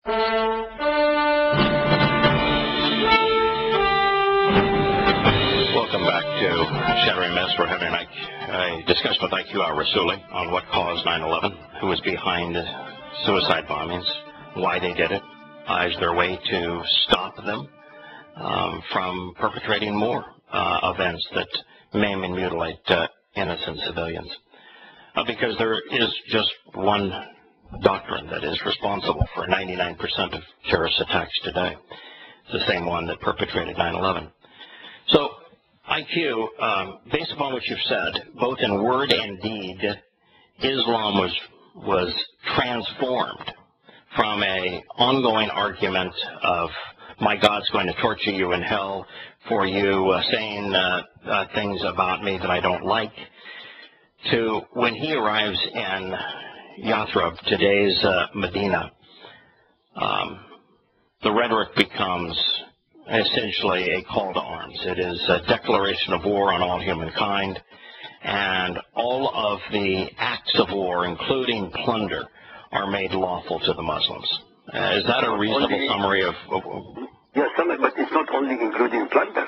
Welcome back to Shattering Myths. We're having a discussion with al-Rassooli on what caused 9/11, who was behind suicide bombings, why they did it, is there a way to stop them from perpetrating more events that maim and mutilate innocent civilians. Because there is just one doctrine that is responsible for 99% of terrorist attacks today. It's the same one that perpetrated 9/11. So, IQ, based upon what you've said, both in word and deed, Islam was transformed from an ongoing argument of my God's going to torture you in hell for you saying things about me that I don't like, to when he arrives in Yathrib, today's Medina, the rhetoric becomes essentially a call to arms. It is a declaration of war on all humankind, and all of the acts of war, including plunder, are made lawful to the Muslims. Is that a reasonable summary of... Yes, but it's not only including plunder.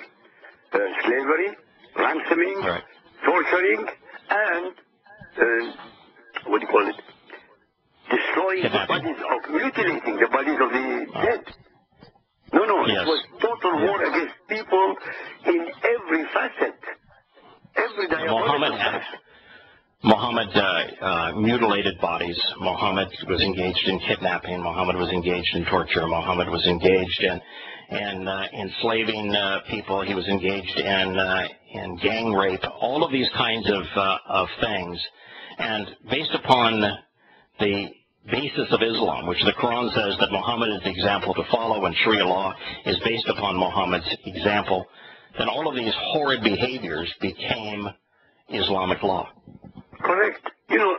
Slavery, ransoming, right, torturing, and, what do you call it? Destroying the bodies of, mutilating the bodies of the dead. No, yes. It was total war against people in every facet. Every diabolical facet. Muhammad mutilated bodies. Muhammad was engaged in kidnapping. Muhammad was engaged in torture. Muhammad was engaged in enslaving people. He was engaged in gang rape. All of these kinds of things. And based upon the basis of Islam, which the Quran says that Muhammad is the example to follow and Sharia law is based upon Muhammad's example, then all of these horrid behaviors became Islamic law. Correct. You know,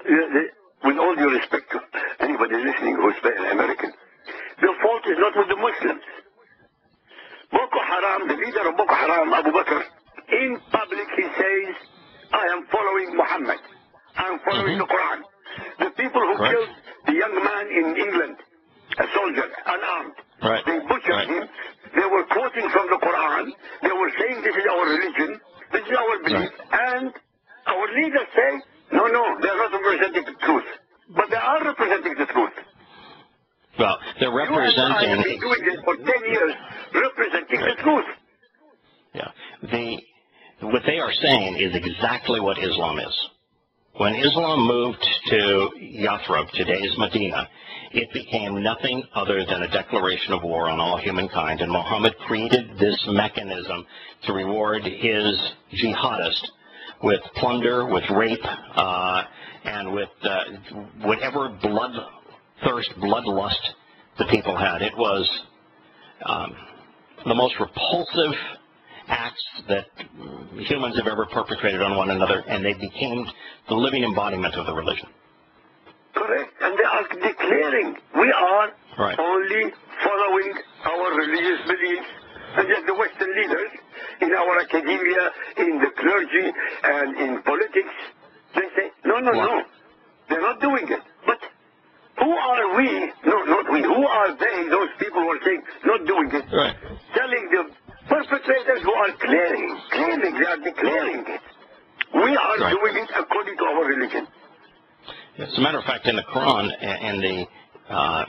with all due respect to anybody listening who's American, the fault is not with the Muslims. Boko Haram, the leader of Boko Haram, Abu Bakr, in public he says, I am following Muhammad. I am following the Quran. The people who killed the young man in England, a soldier, unarmed, they butchered him. They were quoting from the Quran. They were saying this is our religion, this is our belief, and our leaders say, no, they're not representing the truth. But they are representing the truth. Well, they're representing... I have been doing this for 10 years, representing the truth. Yeah. What they are saying is exactly what Islam is. When Islam moved to Yathrib, today's Medina, it became nothing other than a declaration of war on all humankind, and Muhammad created this mechanism to reward his jihadists with plunder, with rape, and with whatever bloodthirst, bloodlust the people had. It was the most repulsive acts that humans have ever perpetrated on one another, and they became the living embodiment of the religion. Correct. And they are declaring, we are only following our religious beliefs, and yet the Western leaders in our academia, in the clergy, and in politics, they say, no, they're not doing it. But who are we, no, not we, who are they, those people who are saying, not doing it, telling the perpetrators who are claiming, they are declaring it. We are doing it according to our religion. As a matter of fact, in the Quran, in the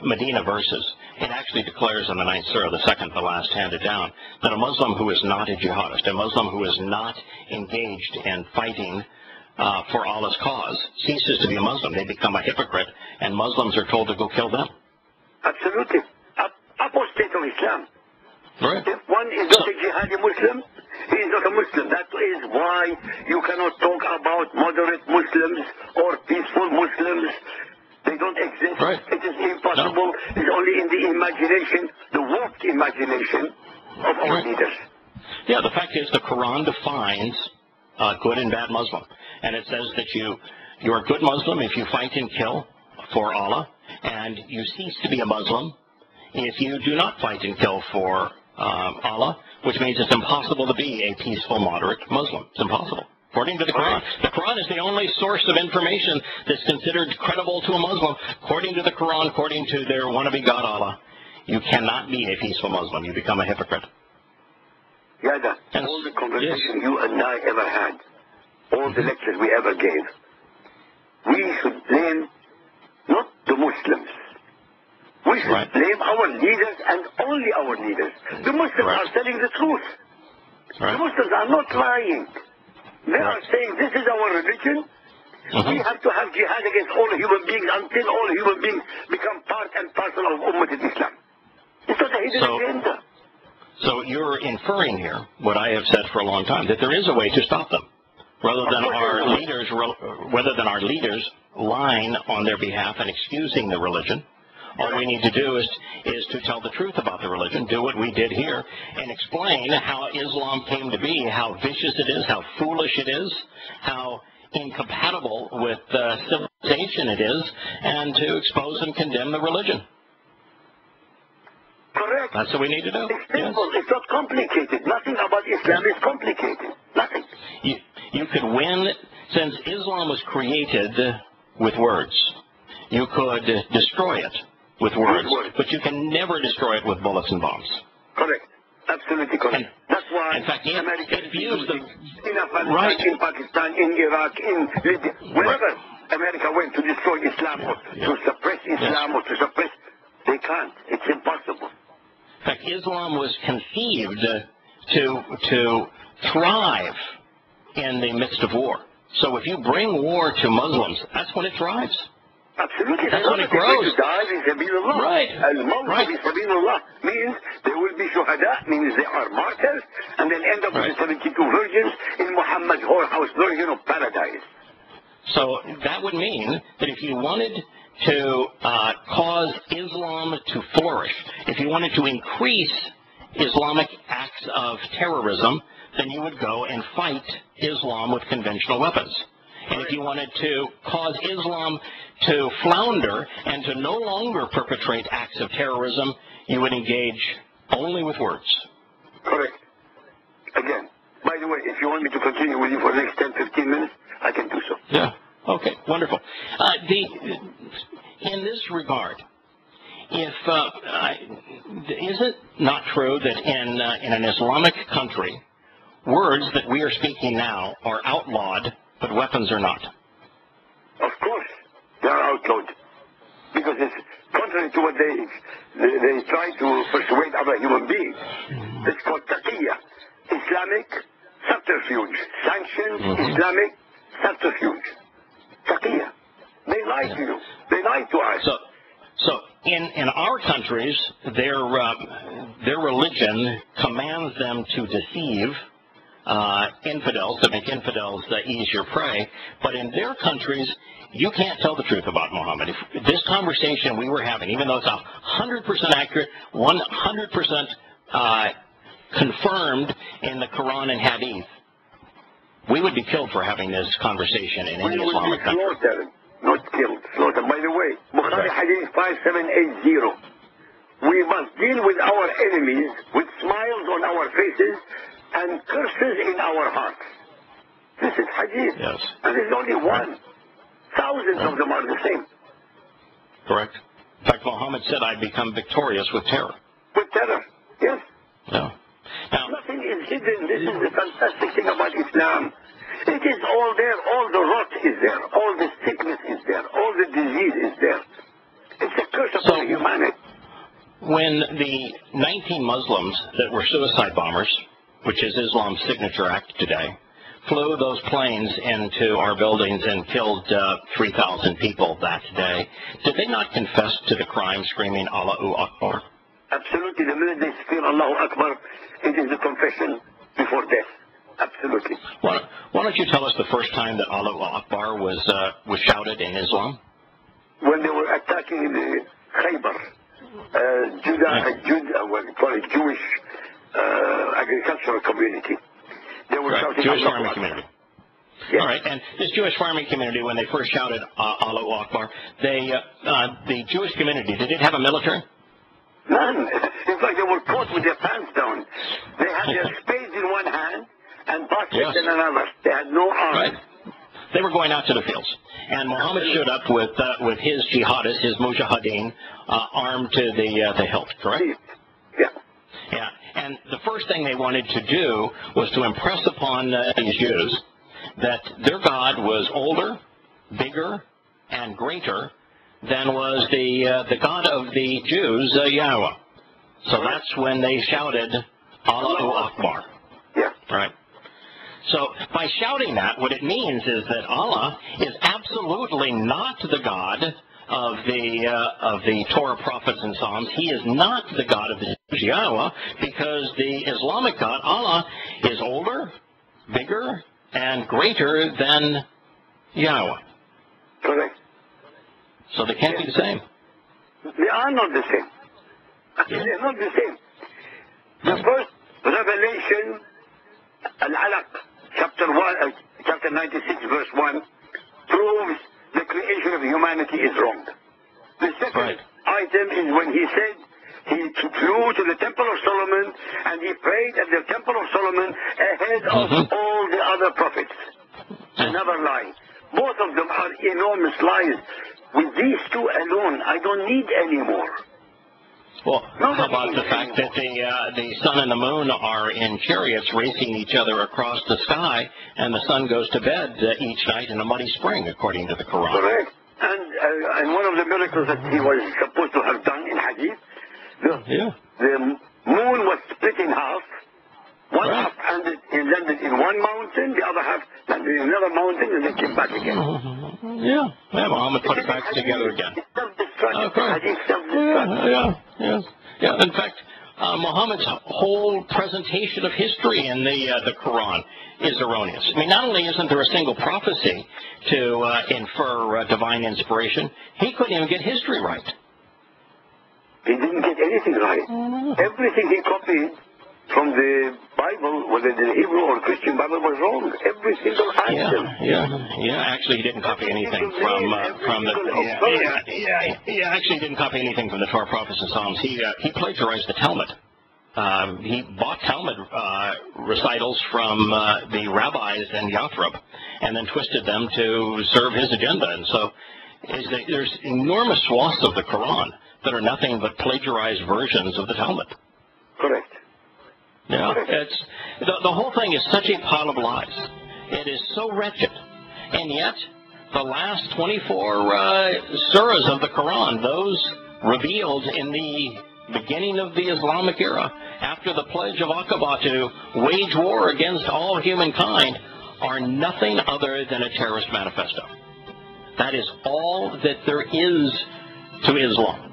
Medina verses, it actually declares in the 9th surah, the second to last handed down, that a Muslim who is not a jihadist, a Muslim who is not engaged in fighting for Allah's cause, ceases to be a Muslim. They become a hypocrite, and Muslims are told to go kill them. Absolutely. Apostate of Islam. Right. If one is not a jihadi Muslim, he is not a Muslim. That is why you cannot talk about moderate Muslims or peaceful Muslims. They don't exist. It is impossible. It's only in the imagination, the warped imagination of our leaders. Yeah, the fact is the Quran defines good and bad Muslim. And it says that you're a good Muslim if you fight and kill for Allah, and you cease to be a Muslim if you do not fight and kill for Allah, which means it's impossible to be a peaceful, moderate Muslim. It's impossible, according to the Quran. The Quran is the only source of information that's considered credible to a Muslim, according to the Quran, according to their wannabe God Allah. you cannot be a peaceful Muslim. You become a hypocrite. Yada, all the conversations you and I ever had, all the lectures we ever gave, we should blame not the Muslims. We should blame our leaders and only our leaders. The Muslims are telling the truth. The Muslims are not lying. They are saying this is our religion. We have to have jihad against all human beings until all human beings become part and parcel of Ummah al-Islam. It's not a hidden agenda. So you're inferring here what I have said for a long time, that there is a way to stop them, rather than our leaders lying on their behalf and excusing the religion. All we need to do is to tell the truth about the religion, do what we did here, and explain how Islam came to be, how vicious it is, how foolish it is, how incompatible with civilization it is, and to expose and condemn the religion. Correct. That's what we need to do. It's simple. It's not complicated. Nothing about Islam is complicated. Nothing. You could win, since Islam was created with words. You could destroy it with words, but you can never destroy it with bullets and bombs. Correct. Absolutely correct. That's why in fact, America used them. In Afghanistan, in Pakistan, in Iraq, in Libya, wherever America went to destroy Islam or to suppress Islam or to suppress, they can't. It's impossible. In fact, Islam was conceived to thrive in the midst of war. So if you bring war to Muslims, that's when it thrives. Absolutely. That's when it grows. Right. Al-Mawt fi sabilillah means there will be shuhada, means they are martyrs, and then end up with the 72 virgins in Muhammad's whorehouse version of paradise. So that would mean that if you wanted to cause Islam to flourish, if you wanted to increase Islamic acts of terrorism, then you would go and fight Islam with conventional weapons. And if you wanted to cause Islam to flounder and to no longer perpetrate acts of terrorism, you would engage only with words. Correct. Again, by the way, if you want me to continue with you for the next 10, 15 minutes, I can do so. Yeah. Okay. Wonderful. In this regard, is it not true that in an Islamic country, words that we are speaking now are outlawed, but weapons are not? Of course, they are outlawed. Because it's contrary to what they try to persuade other human beings. It's called taqiyya, Islamic subterfuge. Sanctioned Islamic subterfuge. Taqiyya. They lie to you. They lie to us. So in our countries, their religion commands them to deceive infidels, to make infidels ease your prey. But in their countries, you can't tell the truth about Muhammad. If this conversation we were having, even though it's 100% accurate, 100% confirmed in the Quran and Hadith, we would be killed for having this conversation in any Islamic country. Slaughtered, not killed, slaughtered. By the way, Bukhari Hadith 5780. We must deal with our enemies with smiles on our faces and curses in our hearts. This is Hadith. Yes. And there's only one. Thousands of them are the same. Correct. In fact, Muhammad said, I'd become victorious with terror. With terror, yes. Yeah. Now, nothing is hidden. This is the fantastic thing about Islam. It is all there. All the rot is there. All the sickness is there. All the disease is there. It's a curse upon humanity. When the 19 Muslims that were suicide bombers, which is Islam's signature act today, flew those planes into our buildings and killed 3,000 people that day, did they not confess to the crime, screaming Allahu Akbar? Absolutely. The minute they scream Allahu Akbar, it is the confession before death. Absolutely. Why don't you tell us the first time that Allahu Akbar was shouted in Islam? When they were attacking the Khaybar, Jewish agricultural community. They were shouting Jewish farming community. Yes. All right, and this Jewish farming community, when they first shouted Allahu Akbar, the Jewish community, did it have a military? None. In fact, they were caught with their pants down. They had their spades in one hand and baskets in another. They had no arms. Right. They were going out to the fields. And Muhammad showed up with his jihadists, his mujahideen, armed to the hilt, correct? Yeah. Yeah. And the first thing they wanted to do was to impress upon these Jews that their God was older, bigger, and greater than was the God of the Jews, Yahowah. So that's when they shouted, Allahu Akbar. Yeah. Right. So by shouting that, what it means is that Allah is absolutely not the God of the Torah, prophets, and Psalms. He is not the God of the Jews, Yahowah, because the Islamic God, Allah, is older, bigger, and greater than Yahowah. Correct. So they can't be the same. They are not the same. Yeah. They're not the same. The first revelation, Al-Alaq, chapter 96, verse 1, proves the creation of humanity is wrong. The second item is when he said he flew to the Temple of Solomon and he prayed at the Temple of Solomon ahead of all the other prophets. Another lie. Both of them are enormous lies. With these two alone, I don't need any more. Well, how about the fact that the sun and the moon are in chariots racing each other across the sky, and the sun goes to bed each night in a muddy spring, according to the Quran? Correct. And one of the miracles that he was supposed to have done in Hadith, the moon was split in half. One half landed in one mountain, the other half landed in another mountain, and then came back again. Yeah, Muhammad put it back together again. It's self-destructive. Yeah. In fact, Muhammad's whole presentation of history in the Quran is erroneous. I mean, not only isn't there a single prophecy to infer divine inspiration, he couldn't even get history right. He didn't get anything right. Everything he copied from the Bible, whether the Hebrew or Christian Bible, was wrong. Every single item. Yeah. Actually, he didn't copy anything from the. Actually, he didn't copy anything from the Torah, prophets, and Psalms. He plagiarized the Talmud. He bought Talmud recitals from the rabbis in Yathrib, and then twisted them to serve his agenda. And so, there's enormous swaths of the Quran that are nothing but plagiarized versions of the Talmud. Correct. Yeah, it's the whole thing is such a pile of lies. It is so wretched, and yet the last 24 surahs of the Quran, those revealed in the beginning of the Islamic era, after the pledge of Aqaba to wage war against all humankind, are nothing other than a terrorist manifesto. That is all that there is to Islam.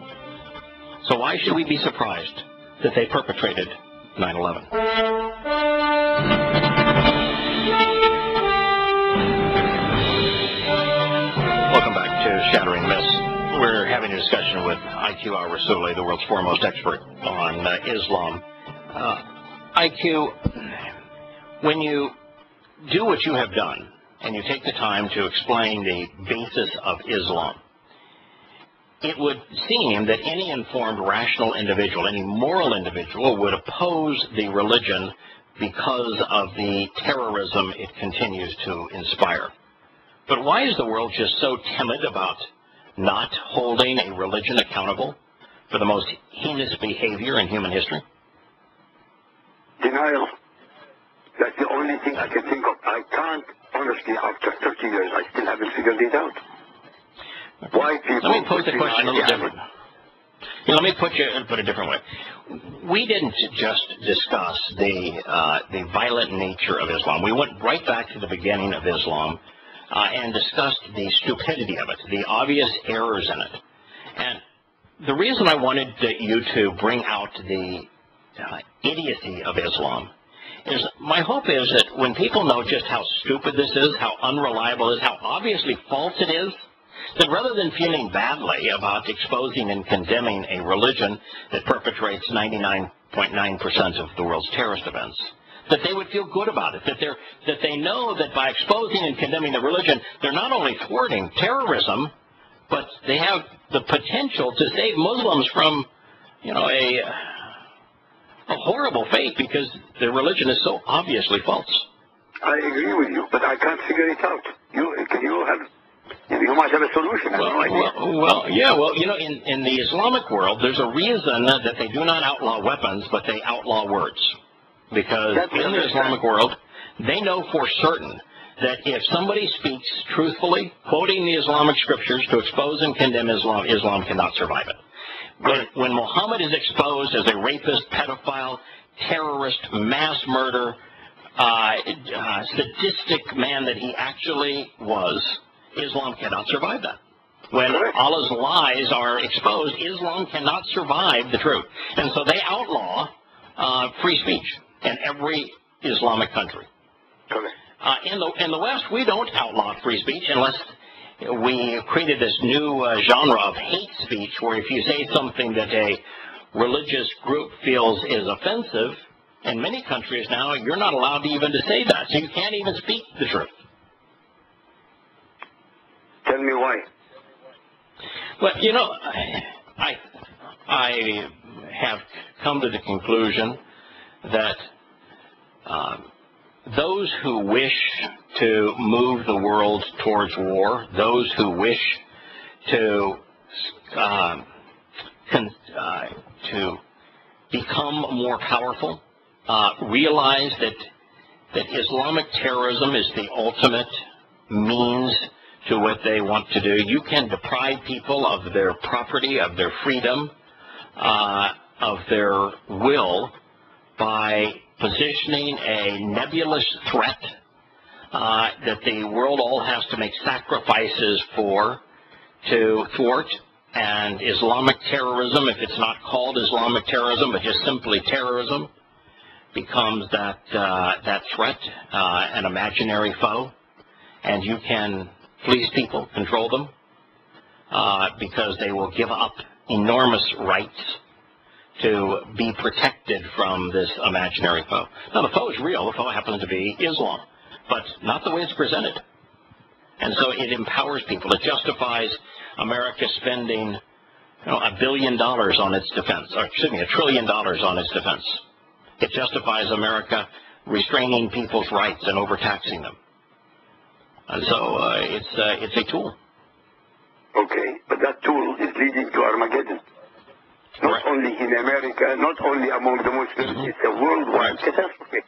So why should we be surprised that they perpetrated 9/11? Welcome back to Shattering Myths. We're having a discussion with IQ al-Rassooli, the world's foremost expert on Islam. IQ, when you do what you have done, and you take the time to explain the basis of Islam, it would seem that any informed, rational individual, any moral individual, would oppose the religion because of the terrorism it continues to inspire. But why is the world just so timid about not holding a religion accountable for the most heinous behavior in human history? Denial. That's the only thing I can think of. I can't, honestly, after 30 years, I still haven't figured it out. Why people... Let me pose the question a little different. Let me put it a different way. We didn't just discuss the violent nature of Islam. We went right back to the beginning of Islam and discussed the stupidity of it, the obvious errors in it. And the reason I wanted you to bring out the idiocy of Islam is my hope is that when people know just how stupid this is, how unreliable it is, how obviously false it is, that rather than feeling badly about exposing and condemning a religion that perpetrates 99.9% of the world's terrorist events, that they would feel good about it, that they know that by exposing and condemning the religion, they're not only thwarting terrorism, but they have the potential to save Muslims from, a horrible fate because their religion is so obviously false. I agree with you, but I can't figure it out. You might have a solution. I have no idea. Well, you know, in the Islamic world, there's a reason that they do not outlaw weapons, but they outlaw words. Because in the Islamic world, they know for certain that if somebody speaks truthfully, quoting the Islamic scriptures to expose and condemn Islam, Islam cannot survive it. When Muhammad is exposed as a rapist, pedophile, terrorist, mass murder, sadistic man that he actually was, Islam cannot survive that. When Allah's lies are exposed, Islam cannot survive the truth. And so they outlaw free speech in every Islamic country. In the West, we don't outlaw free speech unless we created this new genre of hate speech, where if you say something that a religious group feels is offensive, in many countries now, you're not allowed even to say that, so you can't even speak the truth. Tell me why. Well, you know, I have come to the conclusion that those who wish to move the world towards war, those who wish to become more powerful, realize that Islamic terrorism is the ultimate means to what they want to do. You can deprive people of their property, of their freedom, of their will by positioning a nebulous threat that the world all has to make sacrifices for to thwart. And Islamic terrorism, if it's not called Islamic terrorism, but just simply terrorism, becomes that threat, an imaginary foe, and you can fleece people, control them, because they will give up enormous rights to be protected from this imaginary foe. Now, the foe is real. The foe happens to be Islam, but not the way it's presented. And so it empowers people. It justifies America spending, $1 billion on its defense, or excuse me, $1 trillion on its defense. It justifies America restraining people's rights and overtaxing them. And so it's a tool. Okay, but that tool is leading to Armageddon. Not only in America, not only among the Muslims, it's a worldwide catastrophe.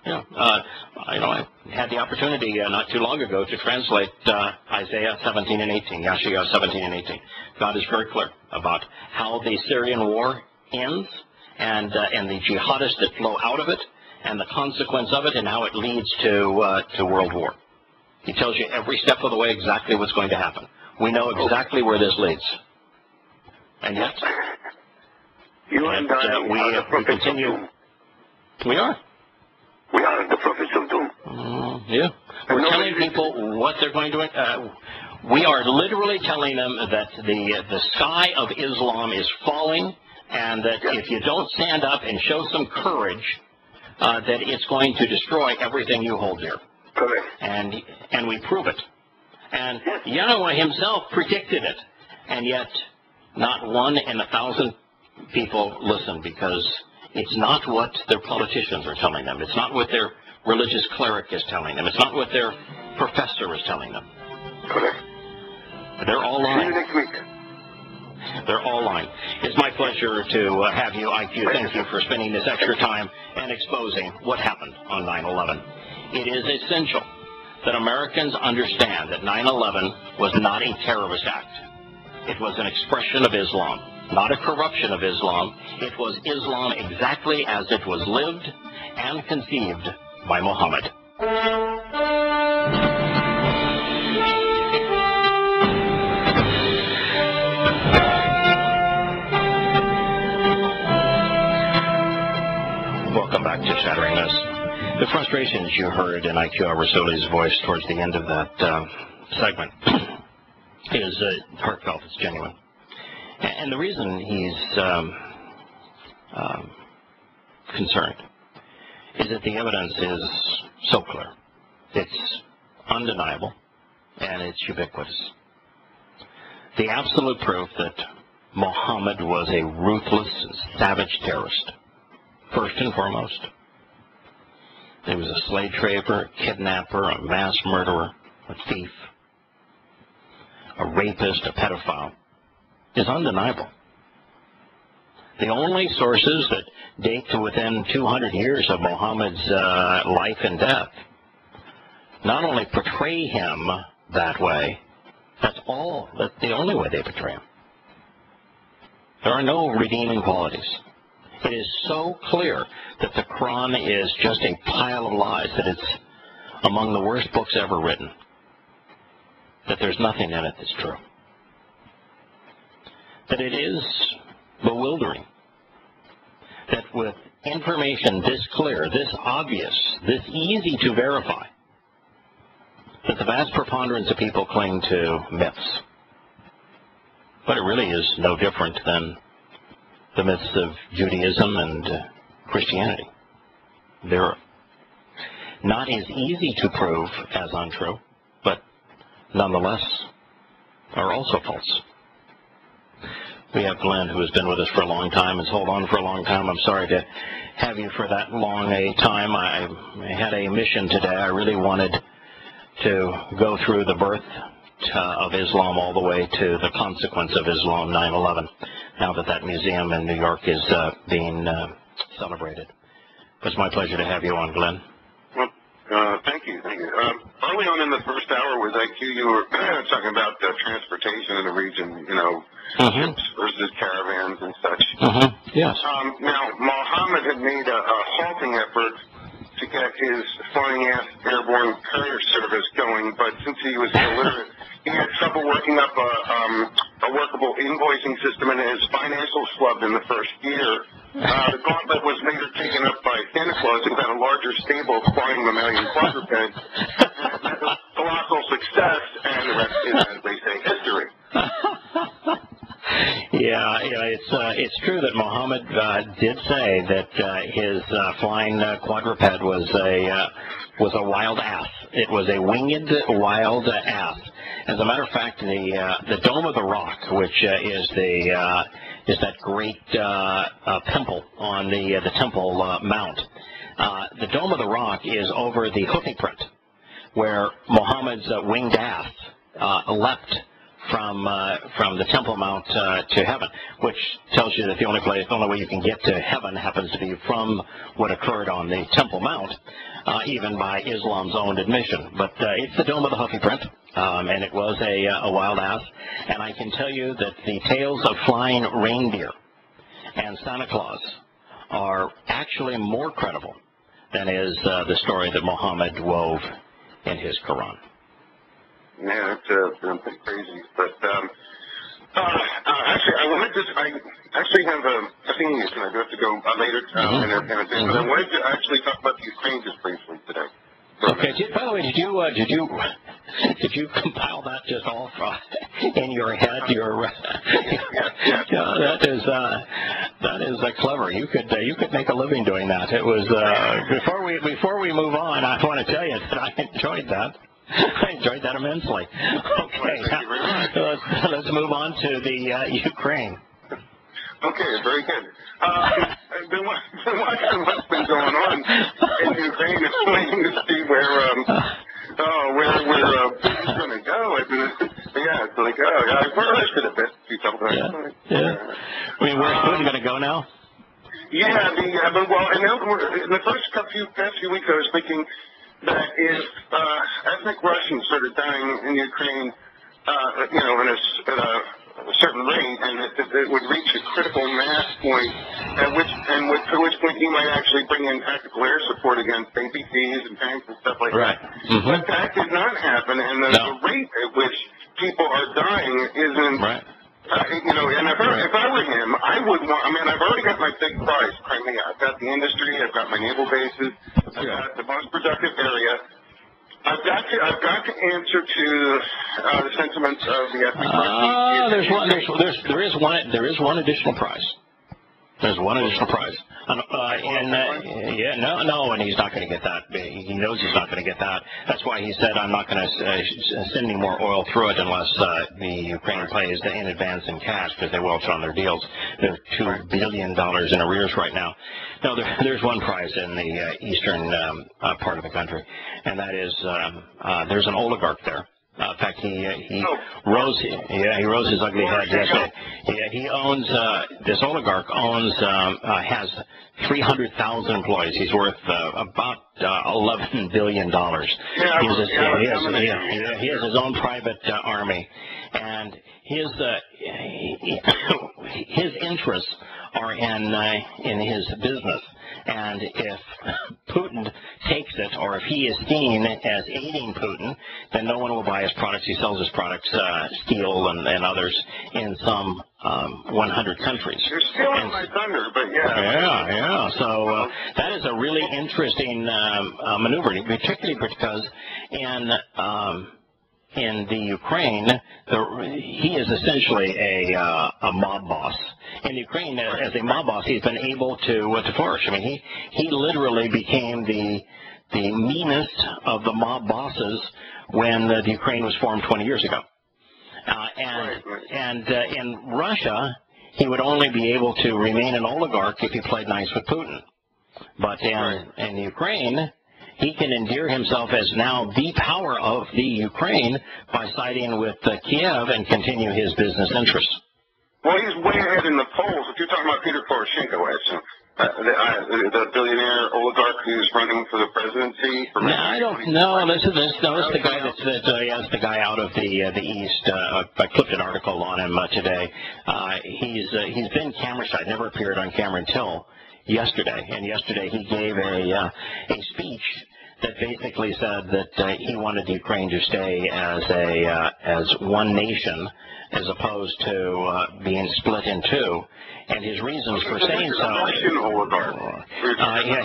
Yeah, I had the opportunity not too long ago to translate Isaiah 17 and 18, Yahowah 17 and 18. God is very clear about how the Syrian war ends and the jihadists that flow out of it and the consequence of it and how it leads to world war. He tells you every step of the way exactly what's going to happen. We know exactly where this leads. And yet, we continue. We are. We are the prophets of doom. Yeah. We're telling people what they're going to... we are literally telling them that the sky of Islam is falling, and that if you don't stand up and show some courage, that it's going to destroy everything you hold dear. Correct. And we prove it. And Yahowah himself predicted it, and yet not 1 in 1,000 people listen, because it's not what their politicians are telling them. It's not what their religious cleric is telling them. It's not what their professor is telling them. Correct. They're all lying. See you next week. They're all lying. It's my pleasure to have you, IQ. Thank you for spending this extra time and exposing what happened on 9/11. It is essential that Americans understand that 9/11 was not a terrorist act. It was an expression of Islam, not a corruption of Islam. It was Islam exactly as it was lived and conceived by Muhammad. Welcome back to Shattering Myths. The frustrations you heard in al-Rassooli's voice towards the end of that segment is heartfelt, it's genuine. And the reason he's concerned is that the evidence is so clear. It's undeniable, and it's ubiquitous. The absolute proof that Muhammad was a ruthless, savage terrorist, first and foremost. he was a slave trader, a kidnapper, a mass murderer, a thief, a rapist, a pedophile, is undeniable. The only sources that date to within 200 years of Muhammad's life and death not only portray him that way, that's the only way they portray him. There are no redeeming qualities. It is so clear that the Quran is just a pile of lies, that it's among the worst books ever written, that there's nothing in it that's true, that it is bewildering, that with information this clear, this obvious, this easy to verify, that the vast preponderance of people cling to myths. But it really is no different than the myths of Judaism and Christianity. They're not as easy to prove as untrue, but nonetheless are also false. We have Glenn, who has been with us for a long time, has held on for a long time. I'm sorry to have you for that long a time. I had a mission today. I really wanted to go through the birth of Islam all the way to the consequence of Islam, 9/11, now that museum in New York is being celebrated. It's my pleasure to have you on, Glenn. Well, thank you. Early on in the first hour with IQ, you were talking about transportation in the region, ships versus caravans and such. Yes. Now, Muhammad had made a halting effort to get his flying airborne courier service going, but since he was illiterate, he had trouble working up a workable invoicing system, and his financials flubbed in the first year. The gauntlet was later taken up by Santa Claus, who had a larger stable of flying mammalian quadrupeds. It was colossal success, and the rest is, as they say, history. Yeah, it's true that Muhammad did say that his flying quadruped was a wild ass. It was a winged wild ass. As a matter of fact, the Dome of the Rock, which is that great pimple on the Temple Mount. The Dome of the Rock is over the hoofing print, where Muhammad's winged ass leapt from the Temple Mount to heaven, which tells you that the only way you can get to heaven happens to be from what occurred on the Temple Mount, even by Islam's own admission. But it's the Dome of the Huffy Print, and it was a wild ass. And I can tell you that the tales of flying reindeer and Santa Claus are actually more credible than is the story that Muhammad wove in his Quran. Yeah, it's pretty crazy. But actually, I actually have a thing, and I do have to go later in a bit. But I wanted to actually talk about the Ukraine just briefly today. Okay. By the way, did you compile that just all in your head? That is clever. You could make a living doing that. It was before we move on, I want to tell you that I enjoyed that. I enjoyed that immensely. Okay, let's move on to the Ukraine. Okay, very good. I've been watching what's been going on in Ukraine, just waiting to see where Putin's going to go. It's like, I've heard a bit. Yeah. I mean, where's Putin going to go now? Yeah, well, in the past few weeks, I was thinking that if ethnic Russians started dying in Ukraine, at a certain rate, and it would reach a critical mass point, to which point he might actually bring in tactical air support against APCs and tanks and stuff like that. But that did not happen, and the rate at which people are dying isn't. Right. And if I were him, I would want. I mean, I've already got my big prize, Crimea. I've got the industry. I've got my naval bases. I've got the most productive area. I've got to answer to the sentiments of the ethnic Russians. There is one additional prize. There's one additional prize. And he's not going to get that. He knows he's not going to get that. That's why he said, I'm not going to send any more oil through it unless the Ukraine pays in advance in cash, because they welch on their deals. They're $2 billion in arrears right now. No, there's one prize in the eastern part of the country, and that is there's an oligarch there. In fact, he rose his ugly head yesterday. Yeah, he owns this oligarch has 300,000 employees. He's worth about $11 billion. He has his own private army, and his interests are in his business. And if Putin takes it, or if he is seen as aiding Putin, then no one will buy his products. He sells his products, steel and others, in some 100 countries. You're stealing my thunder, but yeah. Yeah. So that is a really interesting maneuver, particularly because in the Ukraine, he is essentially a mob boss. In Ukraine, as a mob boss, he's been able to flourish. I mean, he literally became the meanest of the mob bosses when the Ukraine was formed 20 years ago. And in Russia, he would only be able to remain an oligarch if he played nice with Putin. But in Ukraine, he can endear himself as now the power of the Ukraine by siding with Kiev and continue his business interests. Well, he's way ahead in the polls. If you're talking about Peter Poroshenko, the billionaire oligarch who's running for the presidency. I don't know. This is the guy that's the guy out of the east. I clipped an article on him today. He's been camera shy, never appeared on camera until yesterday. And yesterday he gave a speech that basically said that he wanted Ukraine to stay as one nation, as opposed to being split in two. And his reasons for saying so. Russian oligarch.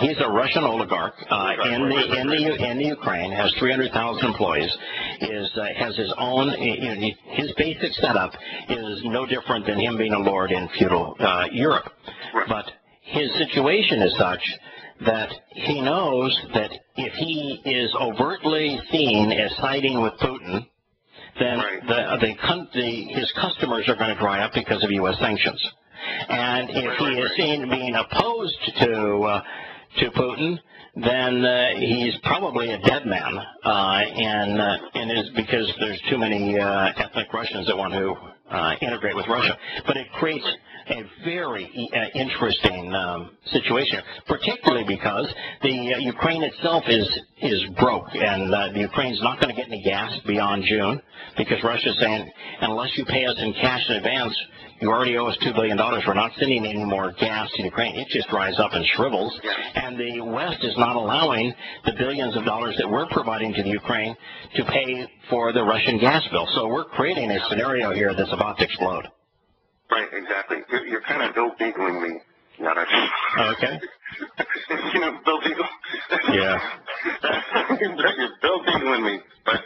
He's a Russian oligarch in the Ukraine. Has 300,000 employees. Has his own. His basic setup is no different than him being a lord in feudal Europe. Right. But his situation is such that he knows that if he is overtly seen as siding with Putin, then his customers are going to dry up because of U.S. sanctions. And if he is seen being opposed to Putin, then he's probably a dead man, and is because there's too many ethnic Russians that want to integrate with Russia. But it creates a very interesting situation, particularly because the Ukraine itself is broke, and the Ukraine's not going to get any gas beyond June, because Russia's saying, unless you pay us in cash in advance, you already owe us $2 billion. We're not sending any more gas to Ukraine. It just dries up and shrivels. And the West is not allowing the billions of dollars that we're providing to the Ukraine to pay for the Russian gas bill. So we're creating a scenario here that's about to explode. Right, exactly. You're kind of Bill Beagling me. Okay. You know, Bill Beagle? Yeah. You're Bill Beagling me. But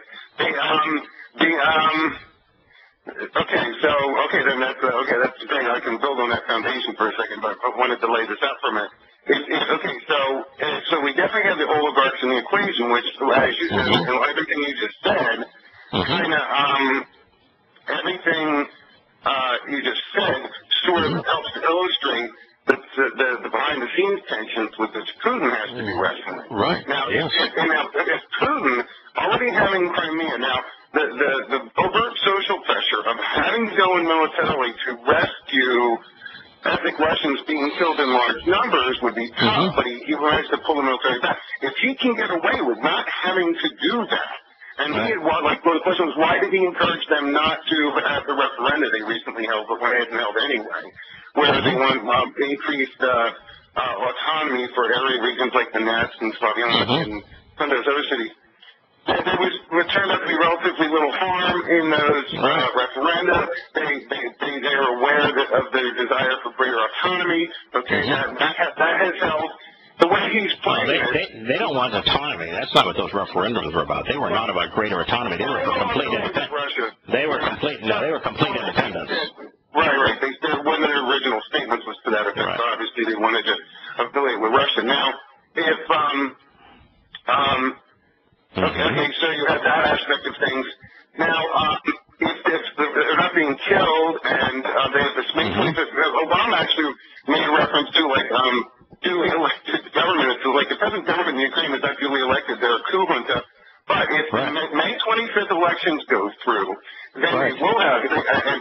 then that's the thing. I can build on that foundation for a second, but I wanted to lay this out for a minute. So we definitely have the oligarchs in the equation, which, as you said, and everything you just said, everything you just said sort of helps to illustrate the behind-the-scenes tensions with which Putin has to be wrestling. Right. Now, if Putin already having Crimea, now the overt social pressure of having to go in militarily to rescue ethnic Russians being killed in large numbers would be tough, but he managed to pull the military back. If he can get away with not having to do that, and the question was, why did he encourage them not to have the referenda they recently held, but went ahead and held anyway, where they want increased autonomy for area regions like the Nets and Slavyansk and some of those other cities. There turned out to be relatively little harm in those referenda. They are aware of their desire for greater autonomy. Okay, that has held. The way he's playing they don't want autonomy. That's not what those referendums were about. They were not about greater autonomy. They were for complete independence. They were complete independence. Right. One of their original statements was to that effect. Right. So obviously they wanted to affiliate with Russia. Now, if okay, so you have that aspect of things. Now, if they're not being killed and they have this May 25th, Obama actually made a reference to like duly elected government. It's like the present government in Ukraine is not duly elected; they're a coup junta. But if the May 25th elections go through, then they will have a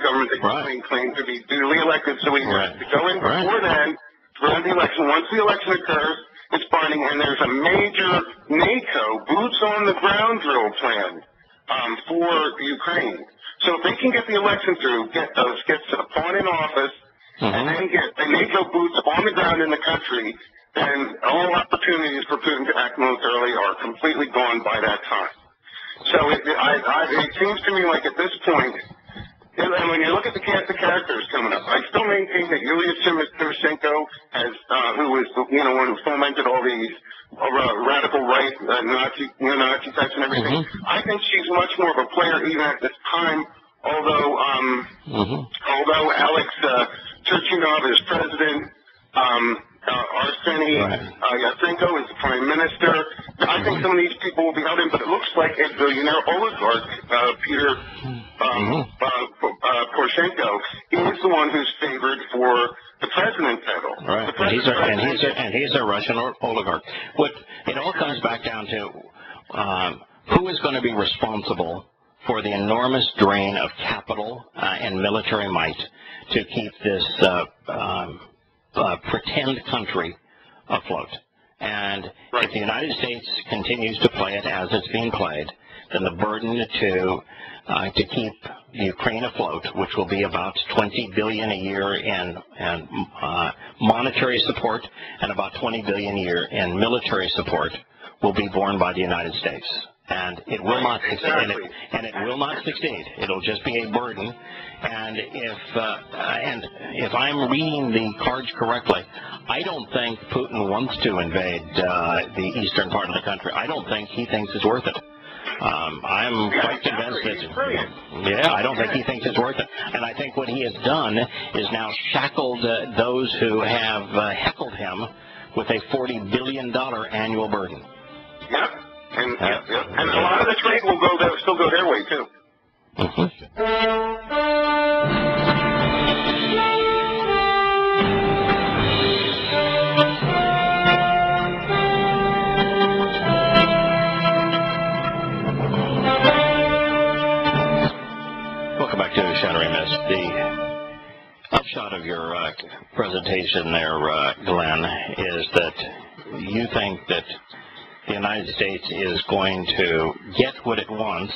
government that claim to be duly elected. So we have to go in before then, run the election. Once the election occurs, it's binding, and there's a major NATO boots-on-the-ground drill plan for Ukraine. So if they can get the election through, get Pawn in office, and then get the NATO boots on the ground in the country, then all opportunities for Putin to act militarily are completely gone by that time. So it seems to me like at this point, and when you look at the cast of characters coming up, I still maintain that Yulia Tymoshenko, who was one who fomented all these radical right, Nazi types and everything. I think she's much more of a player even at this time. Although Alex Turchinov is president, Arseny Yatsenko is the prime minister. I think some of these people will be out in, but it looks like a billionaire oligarch, Peter Poroshenko, is the one who's favored for the president title. Right, and he's a Russian oligarch. It all comes back down to who is going to be responsible for the enormous drain of capital and military might to keep this pretend country afloat. And if the United States continues to play it as it's being played, then the burden to keep Ukraine afloat, which will be about $20 billion a year in monetary support and about $20 billion a year in military support, will be borne by the United States. And it will not succeed. And it will not succeed. It'll just be a burden. And if I'm reading the cards correctly, I don't think Putin wants to invade the eastern part of the country. I don't think he thinks it's worth it. I'm quite convinced that, I don't think he thinks it's worth it. And I think what he has done is now shackled those who have heckled him with a $40 billion annual burden. Yep. And a lot of the trade will still go their way, too. Welcome back to Shattering Myths. The upshot of your presentation there, Glenn, is that you think that the United States is going to get what it wants,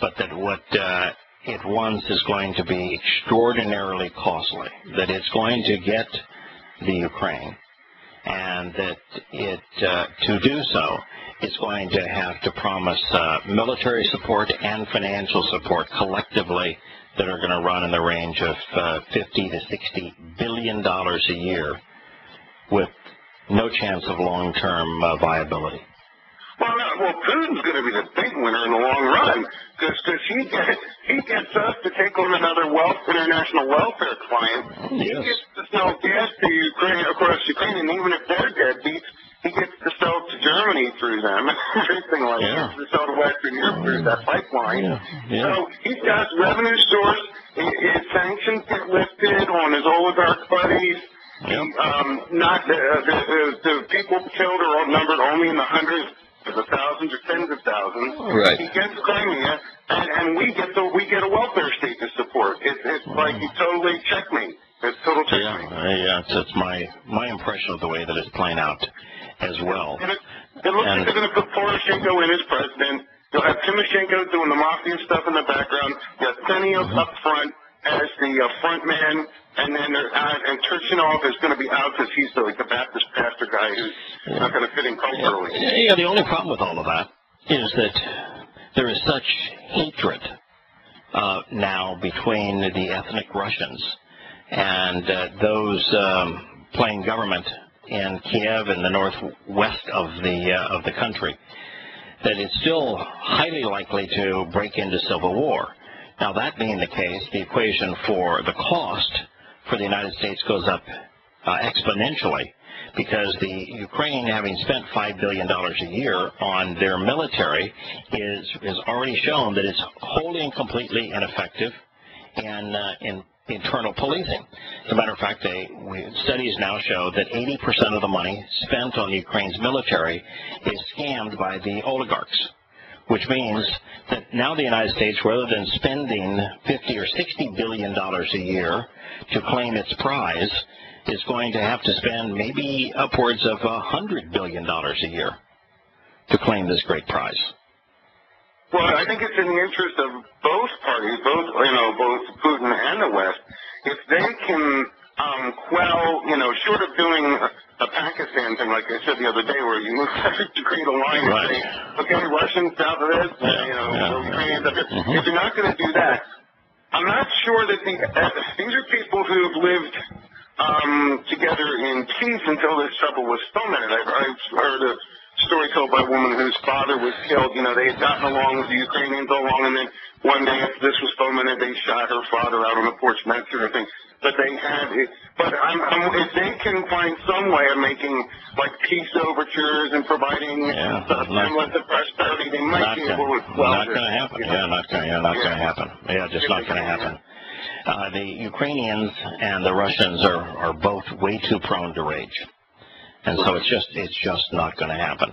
but that what it wants is going to be extraordinarily costly, that it's going to get the Ukraine, and that to do so, it's going to have to promise military support and financial support collectively that are going to run in the range of $50 to $60 billion a year, with no chance of long-term viability. Well, Putin's going to be the big winner in the long run, because he gets us to take on another international welfare client. He gets to sell gas to Ukraine, across Ukraine, and even if they're deadbeats, he gets to sell to Germany through them, everything like that, to sell to Western Europe through that pipeline. So he's got his revenue source. His sanctions get lifted on his oligarch buddies. The people killed are numbered only in the hundreds, the thousands, or tens of thousands. Right. He gets Crimea, and we get a welfare state to support. It's like you totally checkmate. It's total checkmate. It's my impression of the way that it's playing out as well. And it looks like they're going to put Poroshenko in as president. You'll have Tymoshenko doing the mafia stuff in the background. You have Tenniel up front as the front man, and then and Turchinov is going to be out because he's the Baptist pastor guy who's not going to fit in culturally. The only problem with all of that is that there is such hatred now between the ethnic Russians and those playing government in Kiev and the northwest of the country, that it's still highly likely to break into civil war. Now, that being the case, the equation for the cost for the United States goes up exponentially, because the Ukraine, having spent $5 billion a year on their military, is already shown that it's wholly and completely ineffective in internal policing. As a matter of fact, studies now show that 80% of the money spent on Ukraine's military is scammed by the oligarchs, which means that now the United States, rather than spending $50 or $60 billion a year to claim its prize, is going to have to spend maybe upwards of $100 billion a year to claim this great prize. Well, I think it's in the interest of both parties, both Putin and the West, if they can quell, short of doing a Pakistan thing, like I said the other day, where you move to create a line and say, okay, Russians south of this, Ukrainians up here. If you're not going to do that, I'm not sure that these are people who've lived together in peace until this trouble was fomented. I've heard a story told by a woman whose father was killed. They had gotten along with the Ukrainians all along, and then one day after this was fomented, they shot her father out on the porch and that sort of thing. But they had it. But if they can find some way of making peace overtures and providing semblance of prosperity, they might be able to. Not going to happen. Not going to happen. Just not going to happen. The Ukrainians and the Russians are both way too prone to rage, and so it's just not going to happen.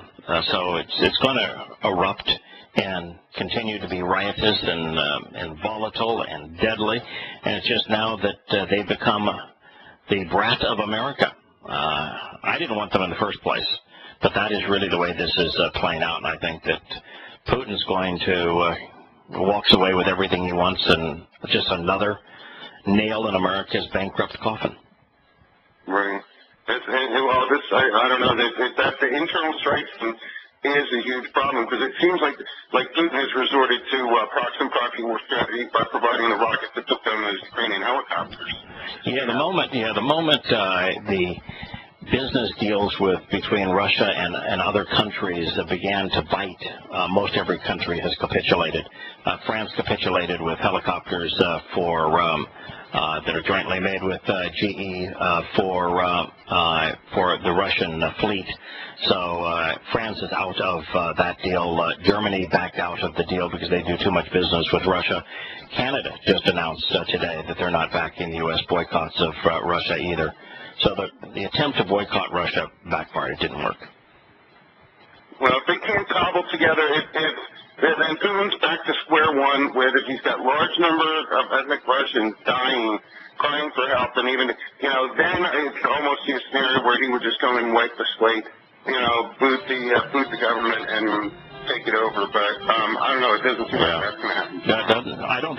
So it's going to erupt and continue to be riotous and volatile and deadly, and it's just now that they've become the brat of America. I didn't want them in the first place, but that is really the way this is playing out, and I think that Putin's going to walks away with everything he wants, and just another nail in America's bankrupt coffin. Right. I don't know that the internal strife is a huge problem, because it seems like Putin has resorted to proxy war strategy by providing the rockets that took down those Ukrainian helicopters. The moment the business deals between Russia and other countries began to bite, most every country has capitulated. France capitulated with helicopters that are jointly made with GE for the Russian fleet. So France is out of that deal. Germany backed out of the deal because they do too much business with Russia. Canada just announced today that they're not backing the U.S. boycotts of Russia either. So the attempt to boycott Russia backfired. It didn't work. Well, if they can't cobble together, then Putin's back to square one, where he's got large number of ethnic Russians dying, crying for help, and even, then it's almost a scenario where he would just come and wipe the slate, boot the government and take it over. But I don't know. It doesn't seem like that's going to happen. No, it doesn't. I don't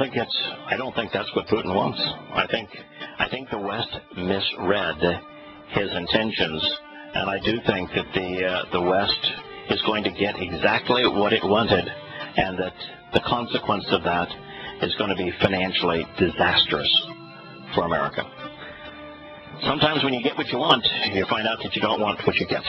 think that's what Putin wants. I think the West misread his intentions, and I do think that the West is going to get exactly what it wanted, and that the consequence of that is going to be financially disastrous for America. Sometimes when you get what you want, you find out that you don't want what you get.